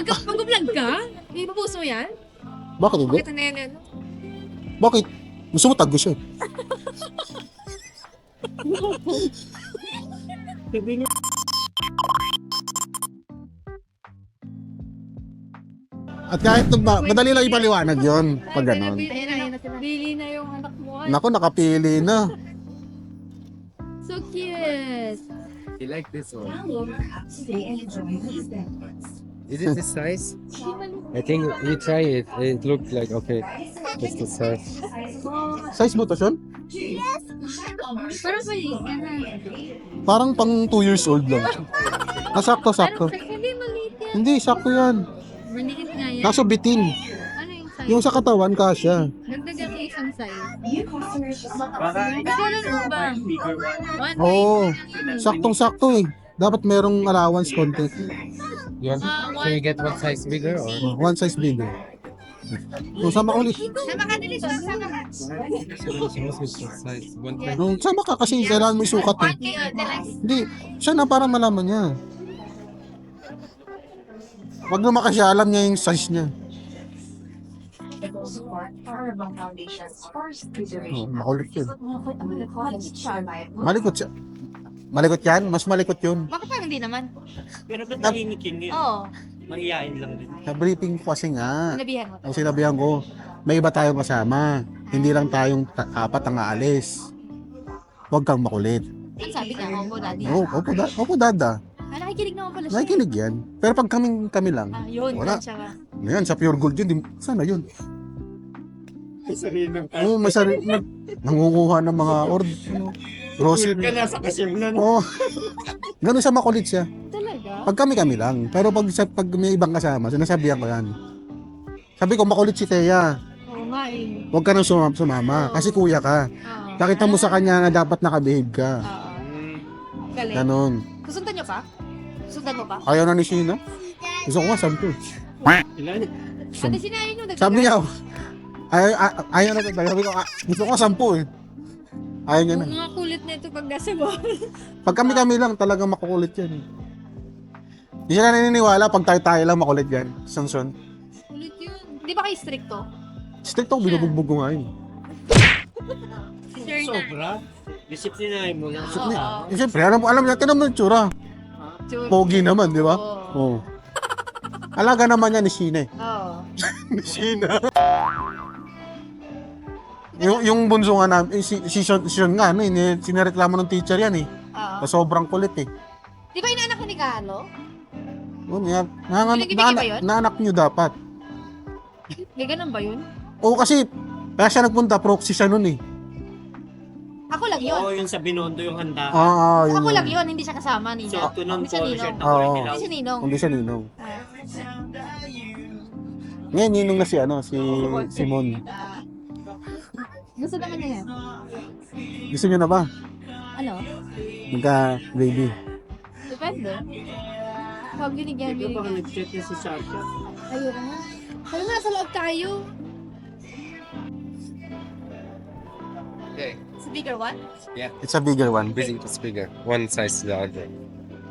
Mag-vlog ka? Hindi ba puso yan? Bakit hindi? Pakita na yan. Bakit? Gusto mo tagos yun? At kahit madali lang ipaliwanag yun pag ganon. Bili na yung anak mo. Naku, nakapili na. So cute. You like this one? Is it the size? I think you try it. It looked like okay. It's the size. Size mo to, Sean? Pero pwede ka na. Parang pang 2 years old lang. Sakto. Hindi, maliit yan. Hindi, sakto yan. Maliit nga yan. Kaso bitin. Ano yung size? Yung sa katawan, kasya. Dagdagan ko isang size. Magkano mo ba? Oo. Saktong-sakto eh. Dapat merong allowance konti. You want? Can you get one size bigger or? One size bigger. Nung sama ulit. Sama ka dali. Sama ka. Size one size. Nung sama ka kasi kailangan mo isukat eh. Hindi. Siya na para malaman niya. Wag lumaki siya, alam niya yung size niya. Oh, makulit yun. Malikot siya. Malikot yan? Mas malikot yun. Bakit parang hindi naman? Pero ba't tahimik yun? Oo. Mahihain lang din. Sa briefing ko kasi nga. Sinabihan mo. Ang sinabihan ko, may iba tayong kasama. Hindi lang tayong apat ang aalis. Huwag kang makulit. Ang sabi niya, opo, daddy. Opo, dada. Nakikinig naman pala siya. Nakikinig yan. Pero pag kami lang, Yun, wala. siya ka. Ngayon, sa pure gold yun, sana yun. Sarili ng Oo, may sarili. Nangunguha ng mga grocery. ka nasa kasimlan. Oo. Ganun siya, makulit siya. Talaga? Pag kami lang. Pero pag may ibang kasama, sinasabihan ko yan. Sabi ko, makulit si Thea. Oo nga eh. Huwag ka nang sumama. Kasi kuya ka. Oo. Nakita mo sa kanya nga dapat nakabehave ka. Oo. Galing. Ganon. Susundan niyo pa? Susundan mo pa? Ayaw na ni Sheena. Gusto ko nga, 10. Ilan? Ate, sinayin nyo. Sabi niya, ayaw na tayo. Sabi ko, gusto ko nga 10 eh. Ayaw niya na. Mga kulit na ito pag nasa mo. Pag kami lang, talagang makukulit yan. Hindi siya naniniwala pag tayo lang makulit yan. Sanson. Kulit yun. Hindi ba kayo stricto? Strict ako, binubugbog ko nga yun. Si Sir na. Sobra? Disiplinahin mo lang. Oo. Eh, siyempre, alam niya, tinan mo yung tsura. Pogi naman, di ba? Oo. Alaga naman niya ni Sheena eh. Oo. Ni Sheena. yung bunso nga namin, si Sean nga, ano, sinareklamo ng teacher yan eh. Oo. Sa sobrang kulit eh. Di ba inaanak ka ni Carlo? Yun, naanak niyo dapat. May ganun ba yun? Oo, kasi, kaya siya nagpunta, proxy siya nun eh. Ako lang yun. Oo, yung sa Binondo yung handa. Yun Ako yun. lang yun, hindi siya kasama ni So, tunon Hindi siya po, ninong. shirt Oo. ako rin Hindi nilaw. siya ninong. Hindi siya ninong. Ah. Ngayon, ninong na si Simon. Gusto naman niya yan. Gusto niyo na ba? Ano? Magka-baby. Depende. Huwag binigyan. Ito baka nag-chat niya si Sasha. Ayun na. Ano na, sa loob tayo. Okay. Sa bigger one? Yeah. It's a bigger one. Busy, it's bigger. One size larger.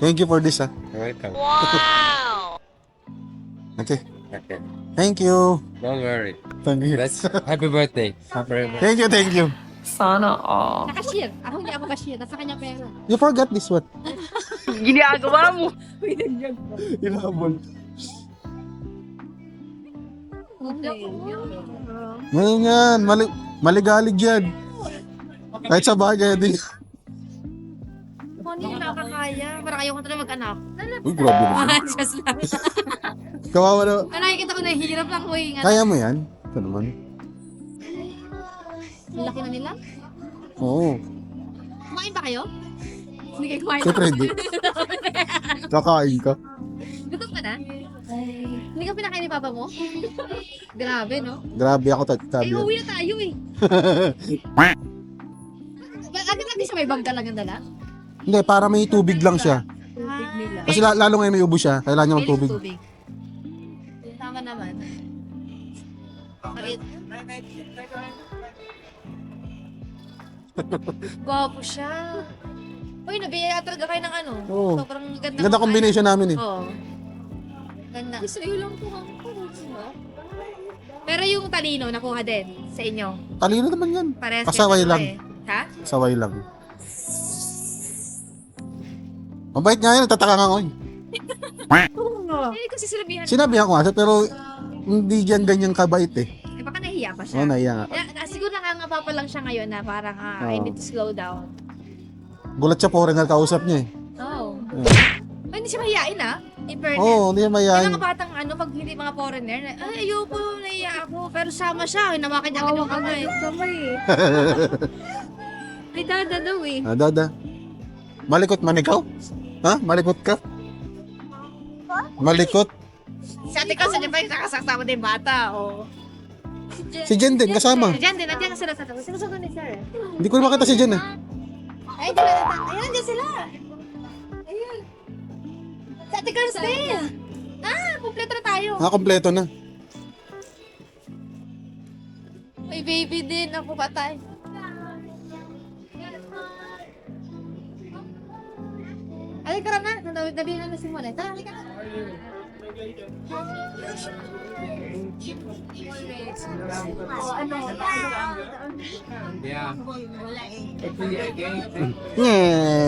Thank you for this, ah. You're welcome. Okay. Okay. Thank you. Don't worry. Thank you. That's happy birthday. Thank you. Sana all. Nakashare. Ako hindi ako cashier. Nasa kanya pera. You forgot this one. Ginagawa mo. Inabol. Okay. Ngayon yan. Maligalig yan. Kahit sa bagay din. Kung hindi na nakakaya. Parang ayaw ko talaga mag-anak. Uy, grabe naman. Just lang. Kawawa na. Nakikita ko na hirap lang ko yung Kaya mo yan? Ito naman. laki na nila. Oo. Kumain ba kayo? Hindi kayo kumain. Siyempre hindi. Kakain ka. Gutom ka na? Hindi ka pinakain ni papa mo? Grabe, no? Grabe ako Eh, sabi. uwi na tayo eh. Agad-agad siya may bag talagang dala? Hindi, para may tubig lang siya. Tubig nila. Kasi lalo ngayon may ubo siya. Kailangan niya ng tubig. Tama naman. Maliit. Gwapo siya. Uy, nabiyaya talaga kayo ng ano. Oo. Sobrang ganda. Ganda combination namin eh. Oo. Ganda. Sa'yo lang po ako. Pero yung talino, nakuha din sa inyo. Talino naman yan. Parehas Pasaway kayo lang. eh. Ha? Saway lang. Mabait nga yan, tataka nga ako. Hindi kasi sinabihan. Sinabihan ko nga siya, pero hindi diyan ganyan kabait eh. Eh, baka nahiya pa siya. Oo, naiya nga. Siguro nakangapa pa lang siya ngayon na parang I need to slow down. Gulat siya foreigner kausap niya eh. Oh. Ay, hindi siya mahihain in fairness. Oo, hindi niya May mayayain. mga batang pag hindi mga foreigner, ay, ayoko, nahiya ako. Pero sama siya, hinawakan niya agad yung kamay. Ay, dada daw eh. Ah, dada. Malikot man ikaw? Ha? Malikot ka? Malikot? Si ate kasi niya pa yung nakasama din yung bata, oh. Si Jen din, kasama. Diyan din, nandiyan ka sila sa tabi. Sinusunod ni sir. Hindi ko na makita si Jen eh. Ay, di ba nata? Ayun, nandiyan sila. Ayun. Sa ate Carlos din. Kompleto na tayo. Kompleto na. May baby din, ako patay. Halika ka na, nabihan na si Mona. Tara, halika na.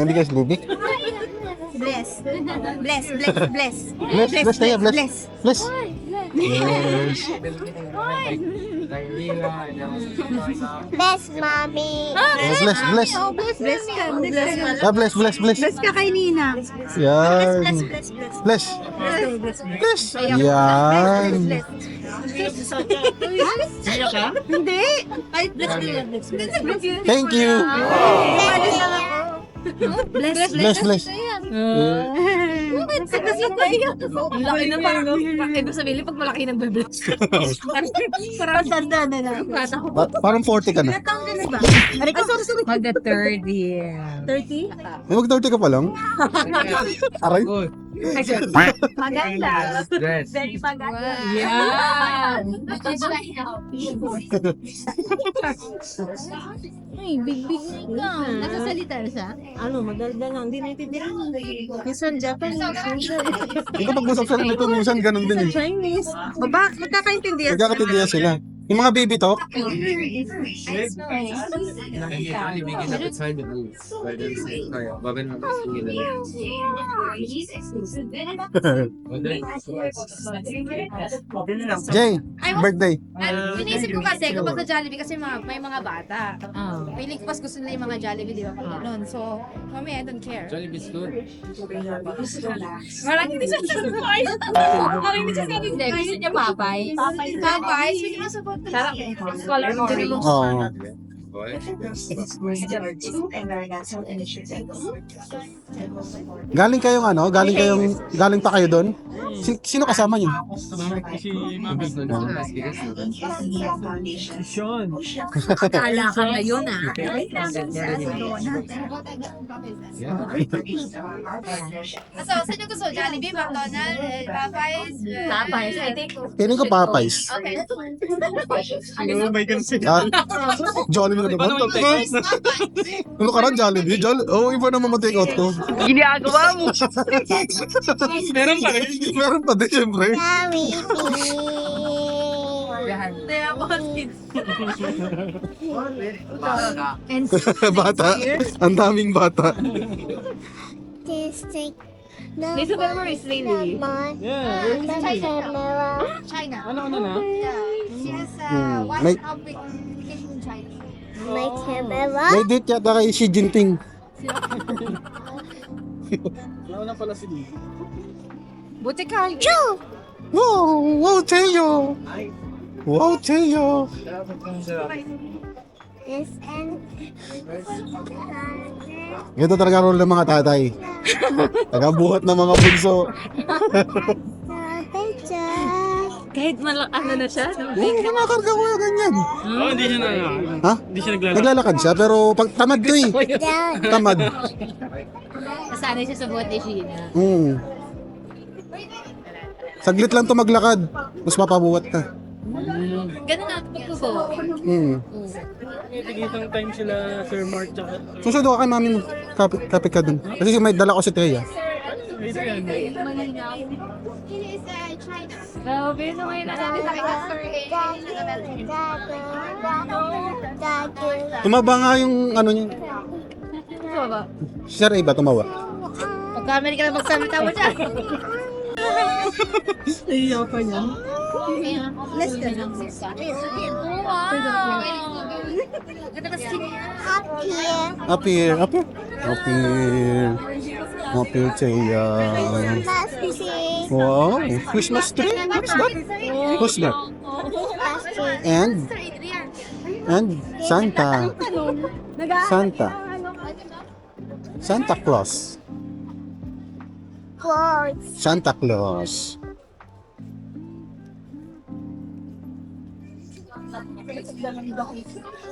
Hindi ka slubik. Bless. Bless, kaya, bless. Bless. Bless, mommy. Bless, bless. Bless ka. Bless, bless, bless. Bless ka kay Nina. Yan. Bless. Bless. Yan. Siya ka? Hindi. Ay, bless ka. Thank you. Bless. Bless, bless. Ang laki na parang, ibig sabihin, pag malaki ng bebless. Parang tanda na lang. Parang 40 ka na. Magda third year. 30? May mag-30 ka pa lang? Aray. Maganda. Dress. Very maganda. Yan. Ay, big na ikaw. Nakasalita na siya? Ano, madalda lang. Hindi naintindihan. Minsan Japanese, minsan Hindi ko pag-usap siya nito, minsan ganun din eh. Chinese. Baba, magkakaintindihan. Nagkakatindihan sila. Yung mga baby talk, Jay, birthday. Inisip ko kasi, kapag sa Jollibee, kasi may mga bata. May ligpas gusto nila yung mga Jollibee, di ba? Pag ganun. So, mami, I don't care. Jollibee's good. Parang hindi siya surprise. Parang hindi siya sabi. Gusto niya Popeye. Popeye? Sige na support. Sarap. Color orange. Oo. Galing kayong ano? Galing pa kayo doon? Sino kasama niyo? Sean. Kala ka ngayon So, saan yung gusto? Jollibee, McDonald's, Popeyes? Popeyes, I think. Piling ko Popeyes. Okay. Ano ba yung Jollibee na naman. Ano ka rin, Jollibee? Oo, iba naman mag-take out ko. Ginagawa mo. Meron pa rin. Meron pa din, syempre. Bata. Ang daming bata. This memory is really. China. Ano na? Yeah. She has May- one big vacation in China. May date yata kay Xi Jinping. Ano pala si Lee? Buti ka. Wow, wow, Teo. Wow, Teo. Ito talaga role ng mga tatay. Tagabuhat ng mga bunso. Kahit ano na siya. Oo, kinakarga ko yung ganyan. Oh, hindi siya Ha? Hindi siya naglalakad. Naglalakad siya, pero pag tamad ko eh. Tamad. Nasanay siya sa buhat ni Sheena. Saglit lang to maglakad. Mas mapabuhat ka. Ganun na pagkubo. Tigitang time sila, Sir Mark, tsaka... Susunod ka kay mami mo. Kapit ka dun. Kasi may dala ko si Thea. Ito yan. He is Grabe, no ngayon na natin Tumaba nga yung ano niya. ba? Si Sir Eva tumawa. Pagkamali ka na magsalita mo dyan. Naiiyak pa niya. Less than lang. Wow! Ganda kasi niya. Up here, up here. Up here. Up here, Taya. Wow, Christmas tree? What's that? Who's that? And Santa. Santa. Santa Claus. Santa Claus.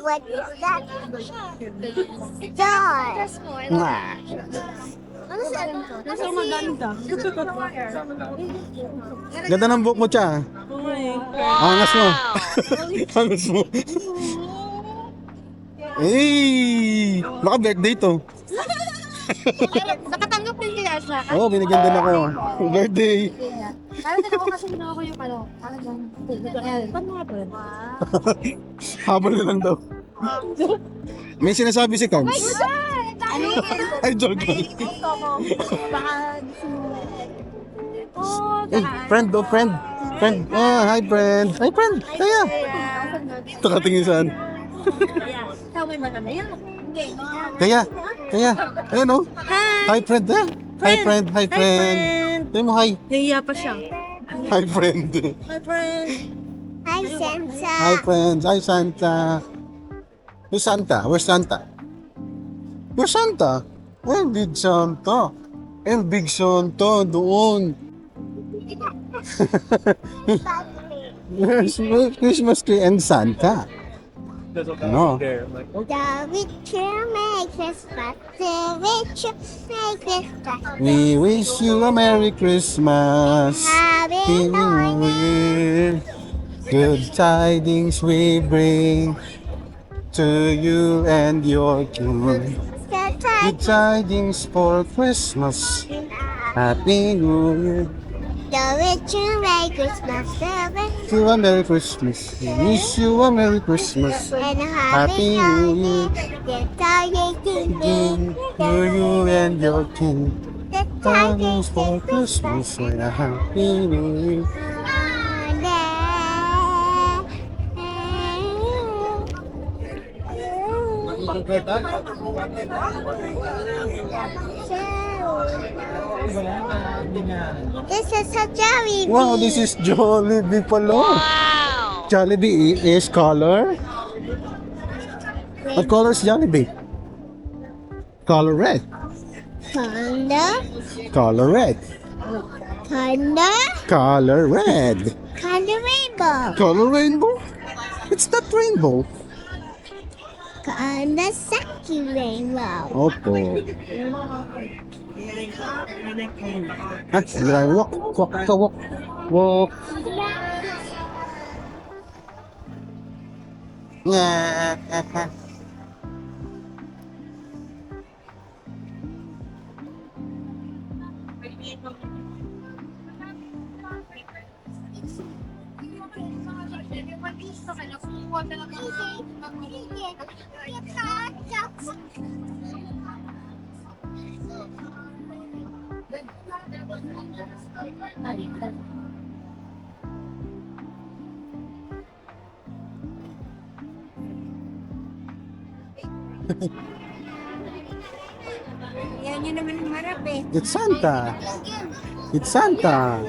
What is that? Door. Mwah. Nasa maganda. Ganda ng buhok mo, Cha. Angas mo. Angas mo. Hey! Baka birthday to. Nakatanggap din kaya siya. Oo, binigyan din ako. Birthday. Parang din ako kasi ginawa ko yung ano. Parang ganun. Paano nga pa rin? Habol na lang daw. May sinasabi si Kams. Ano yun? Ay, joke lang. Baka... Oh, Hey, friend, oh, friend. Friend. Oh, hi, friend. Hi, friend. Kaya. Takatingin saan. tama yung maganda yan. Kaya. Kaya. Ayun, oh. Hi, friend. Eh. Hi, friend. Hi, friend. Sabi mo, hi. Naiiyak pa siya. Hi, friend. My friend. Hi, Santa. Hi, friends. Hi, Santa. Who's Santa? Where's Santa? Where's Santa? El Big Santa. El Big Santa. Doon. Where's Christmas tree and Santa? No. There, like, The witcher makes Christmas. The witcher makes Christmas. We wish you a Merry Christmas. Happy New Year. Good tidings we bring to you and your king. Good tidings for Christmas. Happy New Year. The witcher makes Christmas. The Wish you a Merry Christmas. We wish you a Merry Christmas. and Happy New Year. Good tidings To you and your king. Good Tidings for Christmas and a Happy New Year. This is a jelly. Wow, this is Jollibee pala. Wow! Jollibee is color. What color is Jollibee? Color red. Thunder. Color red. Thunder. Color red. Thunder rainbow. Color rainbow? It's not rainbow. Thunder Saki rainbow. Opo. Ah, sila walk. Walk ka walk. Walk. Nga. Yan yun naman marap eh. It's Santa. It's Santa.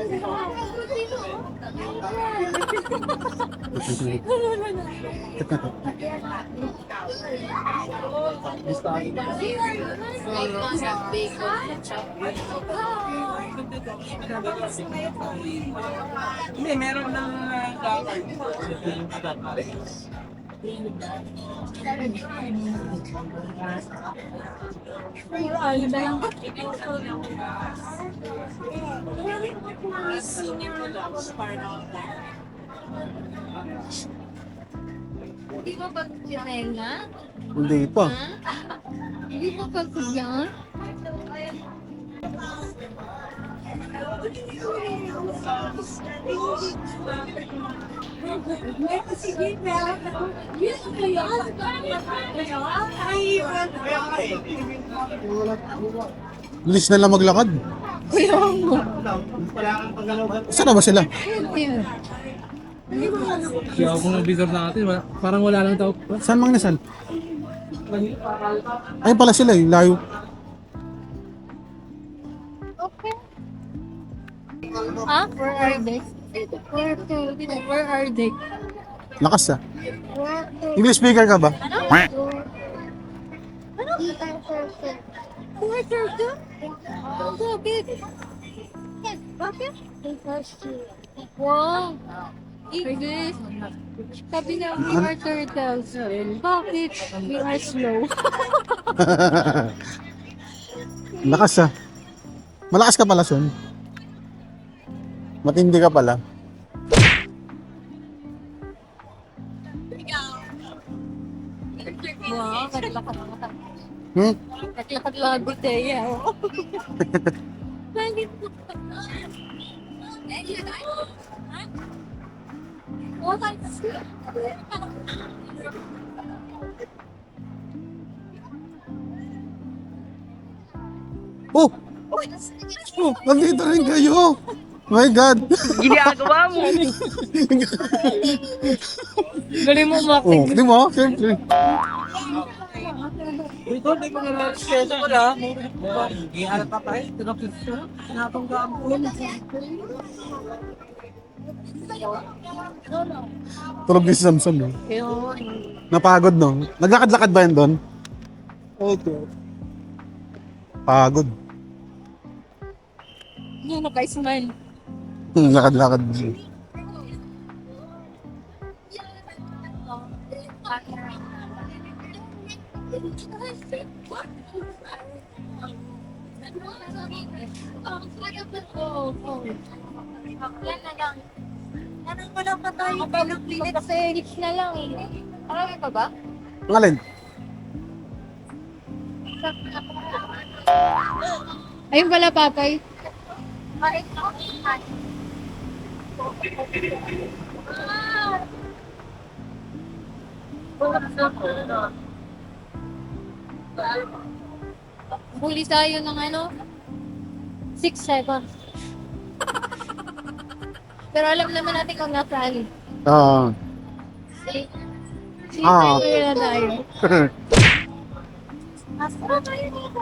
hindi, meron ng Hindi mo ba kinena? Hindi pa. Hindi mo ba yan? Bilis na lang maglakad. Saan na ba sila? Kaya kung observe natin, parang wala lang tao. Saan mang nasal? Ayun pala sila eh, layo. Ha? Where are they? Where are they? Lakas ah. English speaker ka ba? Bakit? Wow! English! Sabi na we are turtles. Bakit? We are slow. Lakas ah. Malakas ka pala, Son. Matindi ka pala. Wow, naglakad lang. Hmm? Naglakad lang ang botella. Bakit? Oh! Oh, nandito rin kayo! My God! Ginagawa mo. Galing mo Oh, di mo? Siyempre. Ito, hindi ko na schedule ko lang. Iharap pa tayo. Tinatanggaan ko. Tulog din si Samson. No? Napagod, no? Naglakad-lakad ba yan doon? Okay. Pagod. Yan, naka-smile. Lakad-lakad. Yan na lang. Anong wala pa tayo? Minutes na lang eh. Marami pa ba? Ang alin? Ayun pala, Papay. Huli tayo ng ano? 6 seconds. Pero alam naman natin kung nasaan. Ah. Sige, Ah. tayo na tayo. Asa tayo dito?